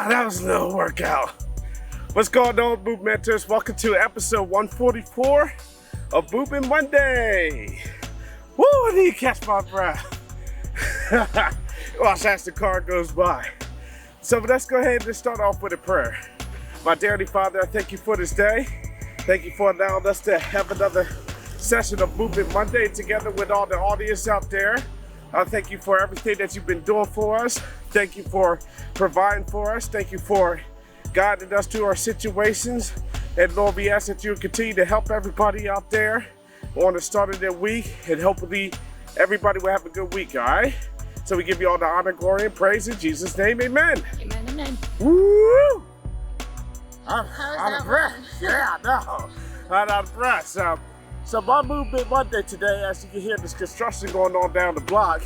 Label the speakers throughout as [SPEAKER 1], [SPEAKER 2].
[SPEAKER 1] That was a little workout. What's going on, MuvMinters? Welcome to episode 144 of MuvMint Monday. Woo, I need to catch my breath. Watch as the car goes by. So let's go ahead and start off with a prayer. My dear Heavenly Father, I thank you for this day. Thank you for allowing us to have another session of MuvMint Monday together with all the audience out there. I thank you for everything that you've been doing for us. Thank you for providing for us. Thank you for guiding us through our situations. And Lord, we ask that you continue to help everybody out there on the start of their week. And hopefully everybody will have a good week, all right? So we give you all the honor, glory, and praise in Jesus' name, amen.
[SPEAKER 2] Amen, amen.
[SPEAKER 1] Woo! I'm
[SPEAKER 2] How's
[SPEAKER 1] out
[SPEAKER 2] that
[SPEAKER 1] of breath. Yeah, I know. I'm out of breath. So my MuvMint Monday today, as you can hear this construction going on down the block,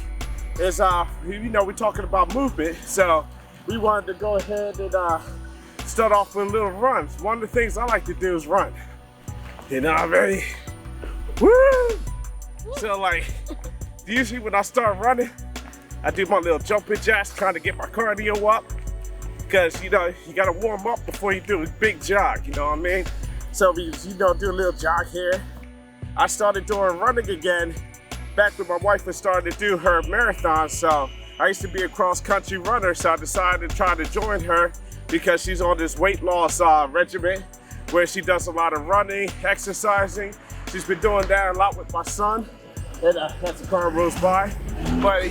[SPEAKER 1] is, we're talking about movement. So we wanted to go ahead and start off with a little runs. One of the things I like to do is run. You know what I mean? Woo! So like, usually when I start running, I do my little jumping jacks, trying to get my cardio up. Because, you know, you gotta warm up before you do a big jog, you know what I mean? So we, do a little jog here. I started doing running again back when my wife was starting to do her marathon. So I used to be a cross-country runner, so I decided to try to join her because she's on this weight loss regimen where she does a lot of running, exercising. She's been doing that a lot with my son, and as the car rolls by. But,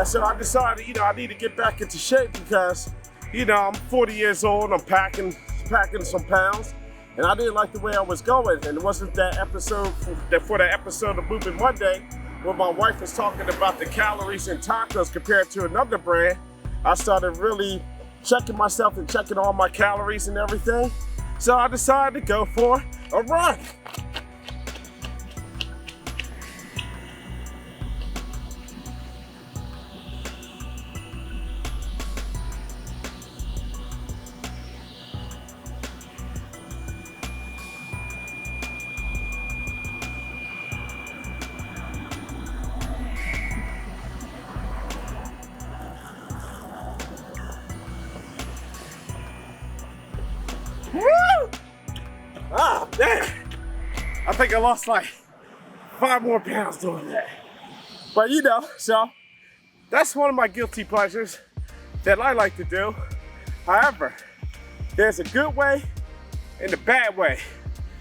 [SPEAKER 1] so I decided, I need to get back into shape because, I'm 40 years old, I'm packing some pounds, and I didn't like the way I was going. And it wasn't that episode, for the episode of MuvMint Monday, where my wife was talking about the calories in tacos compared to another brand. I started really checking myself and checking all my calories and everything. So I decided to go for a run. Woo! Oh, man. I think I lost like 5 more pounds doing that. But so that's one of my guilty pleasures that I like to do. However, there's a good way and a bad way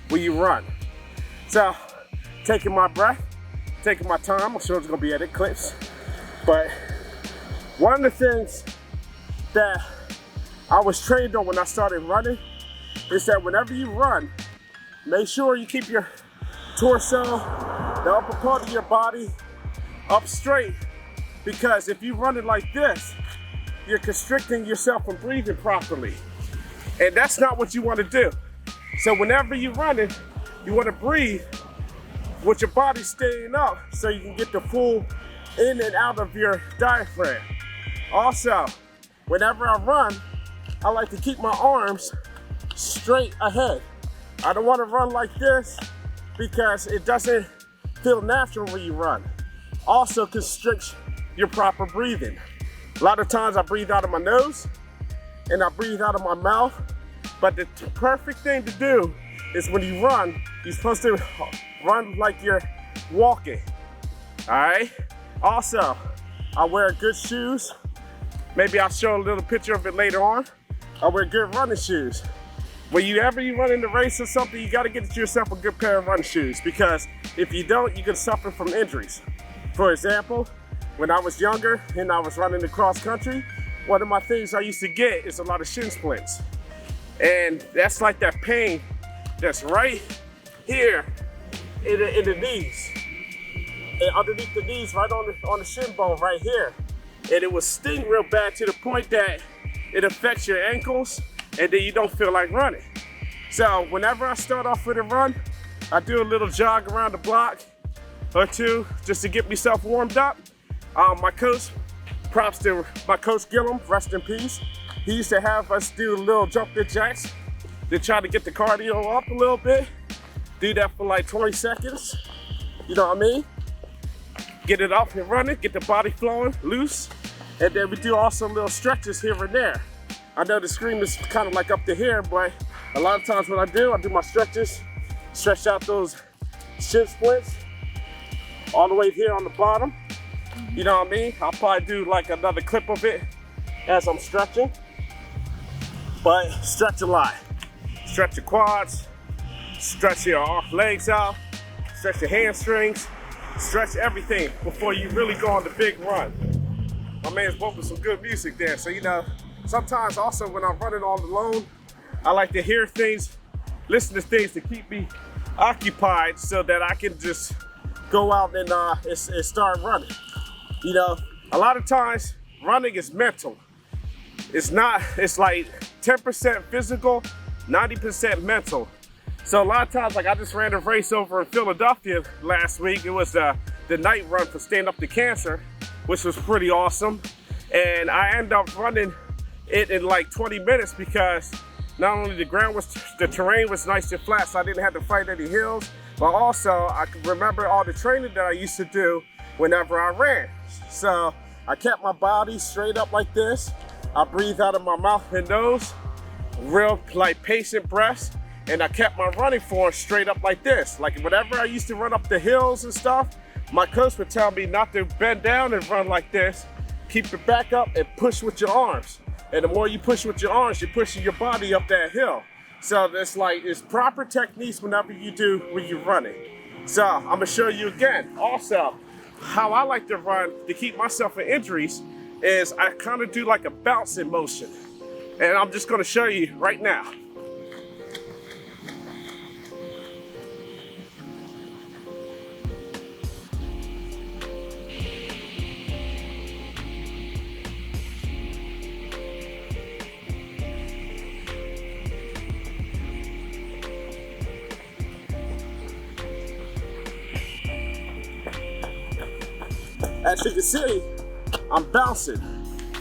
[SPEAKER 1] when you run. So, taking my breath, taking my time. I'm sure it's gonna be edit clips. But one of the things that I was trained on when I started running is that whenever you run, make sure you keep your torso, the upper part of your body up straight, because if you're running like this, you're constricting yourself from breathing properly. And that's not what you want to do. So whenever you're running, you want to breathe with your body staying up so you can get the full in and out of your diaphragm. Also, whenever I run, I like to keep my arms straight ahead. I don't want to run like this because it doesn't feel natural when you run. Also constricts your proper breathing. A lot of times I breathe out of my nose and I breathe out of my mouth, but the perfect thing to do is when you run, you're supposed to run like you're walking, all right? Also, I wear good shoes. Maybe I'll show a little picture of it later on. I wear good running shoes. Whenever you run in the race or something, you gotta get yourself a good pair of running shoes, because if you don't, you can suffer from injuries. For example, when I was younger and I was running the cross country, one of my things I used to get is a lot of shin splints. And that's like that pain that's right here in the knees. And underneath the knees, right on the shin bone right here. And it would sting real bad to the point that it affects your ankles, and then you don't feel like running. So whenever I start off with a run, I do a little jog around the block or two just to get myself warmed up. My coach, props to my coach Gillum, rest in peace. He used to have us do little jumping jacks to try to get the cardio up a little bit. Do that for like 20 seconds, you know what I mean? Get it up and running, get the body flowing, loose. And then we do also little stretches here and there. I know the screen is kind of like up to here, but a lot of times when I do my stretches, stretch out those shin splints all the way here on the bottom. You know what I mean? I'll probably do like another clip of it as I'm stretching, but stretch a lot. Stretch your quads, stretch your legs out, stretch your hamstrings, stretch everything before you really go on the big run. My man's bumping some good music there, so you know, sometimes also when I'm running all alone, I like to hear things, listen to things to keep me occupied so that I can just go out and start running. You know, a lot of times running is mental. It's like 10% physical, 90% mental. So a lot of times, like I just ran a race over in Philadelphia last week. It was the night run for Stand Up to Cancer, which was pretty awesome. And I ended up running it in like 20 minutes because not only the terrain was nice and flat, so I didn't have to fight any hills, but also I could remember all the training that I used to do whenever I ran. So I kept my body straight up like this. I breathe out of my mouth and nose, real like patient breaths, and I kept my running form straight up like this. Like whenever I used to run up the hills and stuff, my coach would tell me not to bend down and run like this. Keep your back up and push with your arms. And the more you push with your arms, you're pushing your body up that hill. So it's proper techniques when you're running. So I'm gonna show you again. Also, how I like to run to keep myself from injuries is I kind of do like a bouncing motion. And I'm just gonna show you right now. As you can see, I'm bouncing.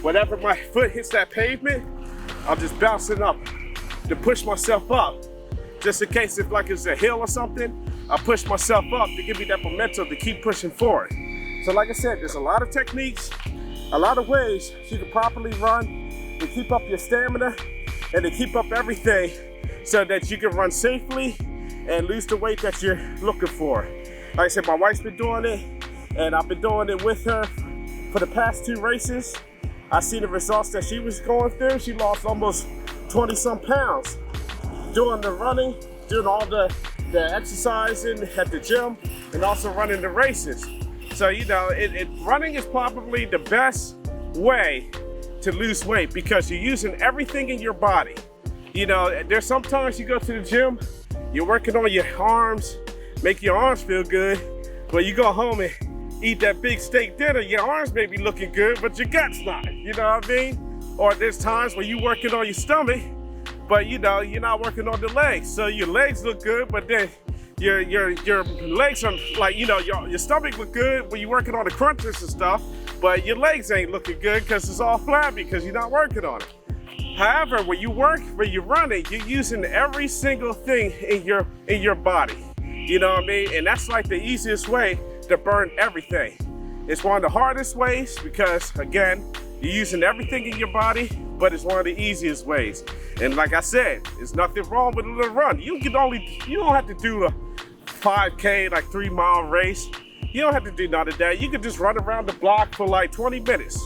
[SPEAKER 1] Whenever my foot hits that pavement, I'm just bouncing up to push myself up. Just in case if like it's a hill or something, I push myself up to give me that momentum to keep pushing forward. So like I said, there's a lot of techniques, a lot of ways you can properly run to keep up your stamina and to keep up everything so that you can run safely and lose the weight that you're looking for. Like I said, my wife's been doing it, and I've been doing it with her for the past 2 races. I see the results that she was going through. She lost almost 20-some pounds doing the running, doing all the exercising at the gym, and also running the races. So, you know, running is probably the best way to lose weight because you're using everything in your body. You know, there's sometimes you go to the gym, you're working on your arms, make your arms feel good, but you go home and eat that big steak dinner, your arms may be looking good, but your gut's not, you know what I mean? Or there's times where you're working on your stomach, but you know, you're not working on the legs. So your legs look good, but then your legs are like, you know, your stomach look good when you're working on the crunches and stuff, but your legs ain't looking good because it's all flabby because you're not working on it. However, when you're running, you're using every single thing in your body. You know what I mean? And that's like the easiest way to burn everything. It's one of the hardest ways because, again, you're using everything in your body, but it's one of the easiest ways. And like I said, there's nothing wrong with a little run. You don't have to do a 5K, like 3-mile race. You don't have to do none of that. You can just run around the block for like 20 minutes.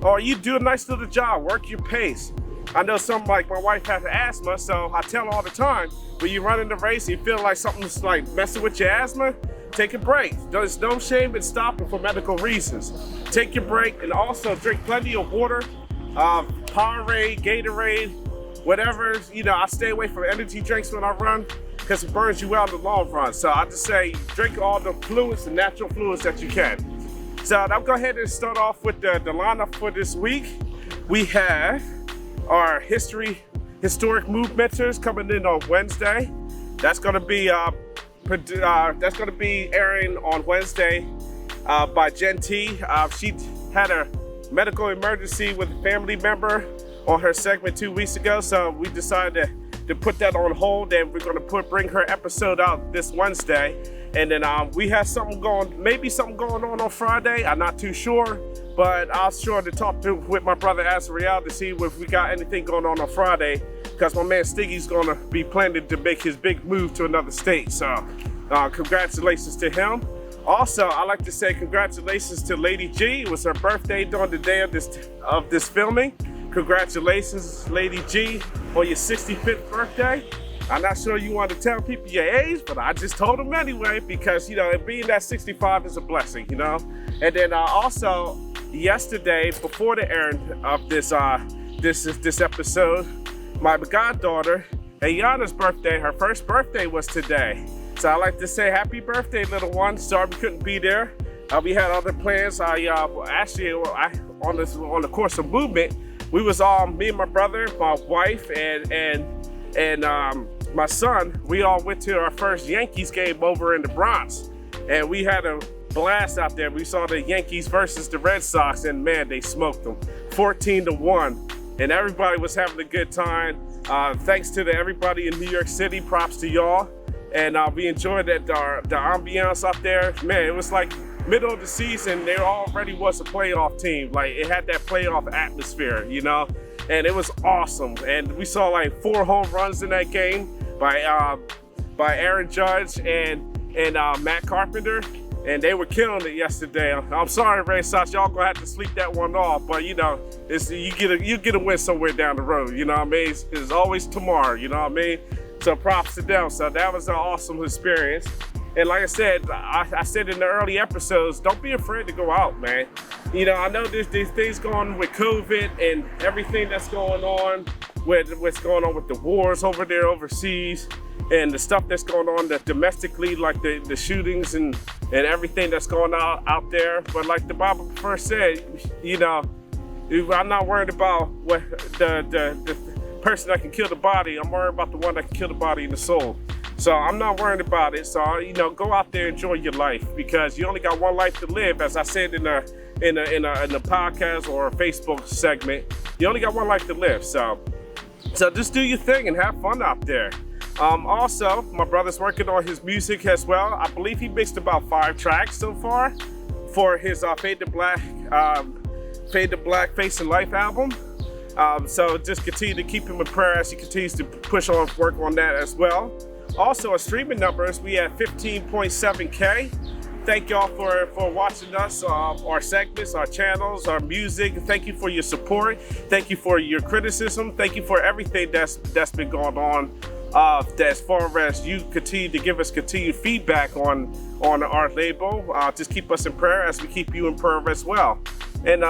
[SPEAKER 1] Or you do a nice little jog, work your pace. I know like my wife has asthma, so I tell her all the time, when you're running the race, you feel like something's like messing with your asthma, take a break. There's no shame in stopping for medical reasons. Take your break and also drink plenty of water, Powerade, Gatorade, whatever. You know, I stay away from energy drinks when I run because it burns you out in the long run. So I just say drink all the fluids, the natural fluids that you can. So I'll go ahead and start off with the lineup for this week. We have our historic MuvMinters coming in on Wednesday. That's gonna be airing on Wednesday by Jen T. She had a medical emergency with a family member on her segment 2 weeks ago, so we decided to to put that on hold, and we're gonna bring her episode out this Wednesday. And then we have maybe something going on Friday. I'm not too sure, but I'll sure to talk with my brother Azarael to see if we got anything going on Friday, because my man Stiggy's gonna be planning to make his big move to another state. So congratulations to him. Also, I'd like to say congratulations to Lady G. It was her birthday during the day of this filming. Congratulations, Lady G, on your 65th birthday. I'm not sure you want to tell people your age, but I just told them anyway, because, you know, being that 65 is a blessing, you know? And then also, yesterday, before the airing of this episode, my goddaughter, Ayana's birthday, her first birthday was today. So I'd like to say happy birthday, little one. Sorry we couldn't be there. We had other plans. On the course of MuvMint, we was me and my brother, my wife, and my son. We all went to our first Yankees game over in the Bronx, and we had a blast out there. We saw the Yankees versus the Red Sox, and man, they smoked them 14-1, and everybody was having a good time. Thanks to everybody in New York City. Props to y'all. And we enjoyed the ambiance out there. Man, it was like middle of the season. There already was a playoff team. Like, it had that playoff atmosphere, you know? And it was awesome. And we saw like 4 home runs in that game by Aaron Judge and Matt Carpenter. And they were killing it yesterday. I'm sorry, Red Sox, y'all gonna have to sleep that one off. But you know, you get a win somewhere down the road. You know what I mean? It's always tomorrow. You know what I mean? So props to them. So that was an awesome experience. And like I said, I said in the early episodes, don't be afraid to go out, man. You know, I know there's these things going on with COVID and everything that's going on with what's going on with the wars over there overseas, and the stuff that's going on domestically, like the shootings and everything that's going on out there. But like the Bible first said, you know, I'm not worried about what the person that can kill the body. I'm worried about the one that can kill the body and the soul. So I'm not worried about it. So, you know, go out there, enjoy your life, because you only got one life to live. As I said in a podcast or a Facebook segment, you only got one life to live. So just do your thing and have fun out there. Also, my brother's working on his music as well. I believe he mixed about 5 tracks so far for his Fade to Black Face and Life album. So just continue to keep him in prayer as he continues to push on work on that as well. Also, our streaming numbers, we at 15.7K. Thank y'all for watching us, our segments, our channels, our music. Thank you for your support. Thank you for your criticism. Thank you for everything that's been going on. As far as you continue to give us continued feedback on our label, just keep us in prayer as we keep you in prayer as well. And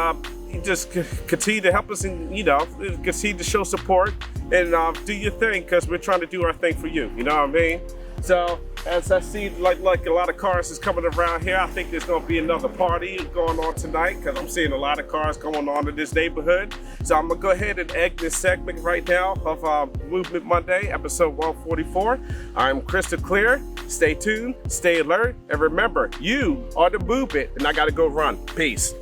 [SPEAKER 1] just continue to help us, and you know, continue to show support and do your thing, because we're trying to do our thing for you. You know what I mean? So as I see, like a lot of cars is coming around here, I think there's gonna be another party going on tonight, because I'm seeing a lot of cars going on in this neighborhood. So I'm gonna go ahead and egg this segment right now of MuvMint Monday, episode 144. I'm crystal clear. Stay tuned, stay alert, and remember, you are the movement, and I gotta go run. Peace.